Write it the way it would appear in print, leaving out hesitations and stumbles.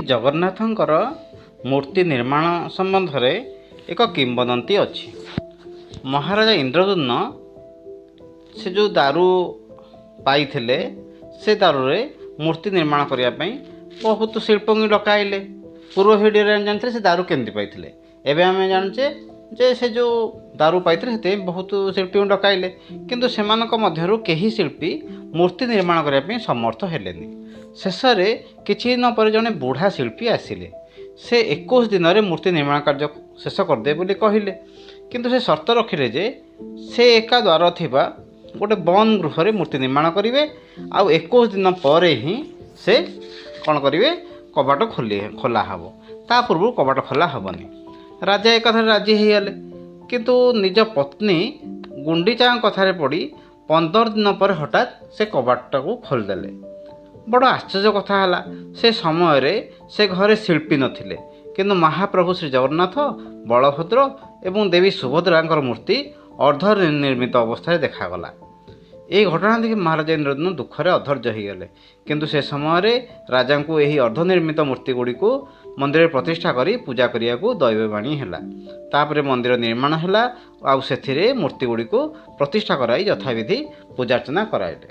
ଜଗନ୍ନାଥଙ୍କର ମୂର୍ତ୍ତି ନିର୍ମାଣ ସମ୍ବନ୍ଧରେ ଏକ କିମ୍ବଦନ୍ତୀ ଅଛି। ମହାରାଜା ଇନ୍ଦ୍ରଦ୍ୟୁମ୍ନ ସେ ଯେଉଁ ଦାରୁ ପାଇଥିଲେ, ସେ ଦାରୁରେ ମୂର୍ତ୍ତି ନିର୍ମାଣ କରିବା ପାଇଁ ବହୁତ ଶିଳ୍ପୀଙ୍କୁ ଡକାଇଲେ। ପୂର୍ବ ଭିଡ଼ିଓରେ ଆମେ ଜାଣିଥିଲେ ସେ ଦାରୁ କେମିତି ପାଇଥିଲେ। ଏବେ ଆମେ ଜାଣୁଛେ ଯେ ସେ ଯେଉଁ ଦାରୁ ପାଇଥିଲେ ସେଥିପାଇଁ ବହୁତ ଶିଳ୍ପୀଙ୍କୁ ଡକାଇଲେ, କିନ୍ତୁ ସେମାନଙ୍କ ମଧ୍ୟରୁ କେହି ଶିଳ୍ପୀ ମୂର୍ତ୍ତି ନିର୍ମାଣ କରିବା ପାଇଁ ସମର୍ଥ ହେଲେନି। ଶେଷରେ କିଛି ଦିନ ପରେ ଜଣେ ବୁଢ଼ା ଶିଳ୍ପୀ ଆସିଲେ। ସେ 21 ଦିନରେ ମୂର୍ତ୍ତି ନିର୍ମାଣ କାର୍ଯ୍ୟ ଶେଷ କରିଦେବେ ବୋଲି କହିଲେ, କିନ୍ତୁ ସେ ସର୍ତ୍ତ ରଖିଲେ ଯେ ସେ ଏକା ଦ୍ୱାର ଥିବା ଗୋଟେ ବନ୍ଦ ଗୃହରେ ମୂର୍ତ୍ତି ନିର୍ମାଣ କରିବେ, ଆଉ 21 ଦିନ ପରେ ହିଁ ସେ କ'ଣ କରିବେ, କବାଟ ଖୋଲା ହେବ। ତା ପୂର୍ବରୁ କବାଟ ଖୋଲା ହେବନି। ରାଜା ଏକଥାରେ ରାଜି ହୋଇଗଲେ, କିନ୍ତୁ ନିଜ ପତ୍ନୀ ଗୁଣ୍ଡିଚାଙ୍କ କଥାରେ ପଡ଼ି 15 ଦିନ ପରେ ହଠାତ୍ ସେ କବାଟଟାକୁ ଖୋଲିଦେଲେ। ବଡ଼ ଆଶ୍ଚର୍ଯ୍ୟ କଥା ହେଲା, ସେ ସମୟରେ ସେ ଘରେ ଶିଳ୍ପୀ ନଥିଲେ, କିନ୍ତୁ ମହାପ୍ରଭୁ ଶ୍ରୀ ଜଗନ୍ନାଥ, ବଳଭଦ୍ର ଏବଂ ଦେବୀ ସୁଭଦ୍ରାଙ୍କର ମୂର୍ତ୍ତି ଅର୍ଦ୍ଧ ନିର୍ମିତ ଅବସ୍ଥାରେ ଦେଖାଗଲା। ଏହି ଘଟଣା ଦେଖି ମହାରାଜା ଇନ୍ଦ୍ରଦ୍ୟୁମ୍ନ ଦୁଃଖରେ ଅଧୈର୍ଯ୍ୟ ହୋଇଗଲେ, କିନ୍ତୁ ସେ ସମୟରେ ରାଜାଙ୍କୁ ଏହି ଅର୍ଦ୍ଧନିର୍ମିତ ମୂର୍ତ୍ତି ଗୁଡ଼ିକୁ ମନ୍ଦିରରେ ପ୍ରତିଷ୍ଠା କରି ପୂଜା କରିବାକୁ ଦୈବବାଣୀ ହେଲା। ତାପରେ ମନ୍ଦିର ନିର୍ମାଣ ହେଲା, ଆଉ ସେଥିରେ ମୂର୍ତ୍ତି ଗୁଡ଼ିକୁ ପ୍ରତିଷ୍ଠା କରାଇ ଯଥାବିଧି ପୂଜାର୍ଚ୍ଚନା କରାଇଲେ।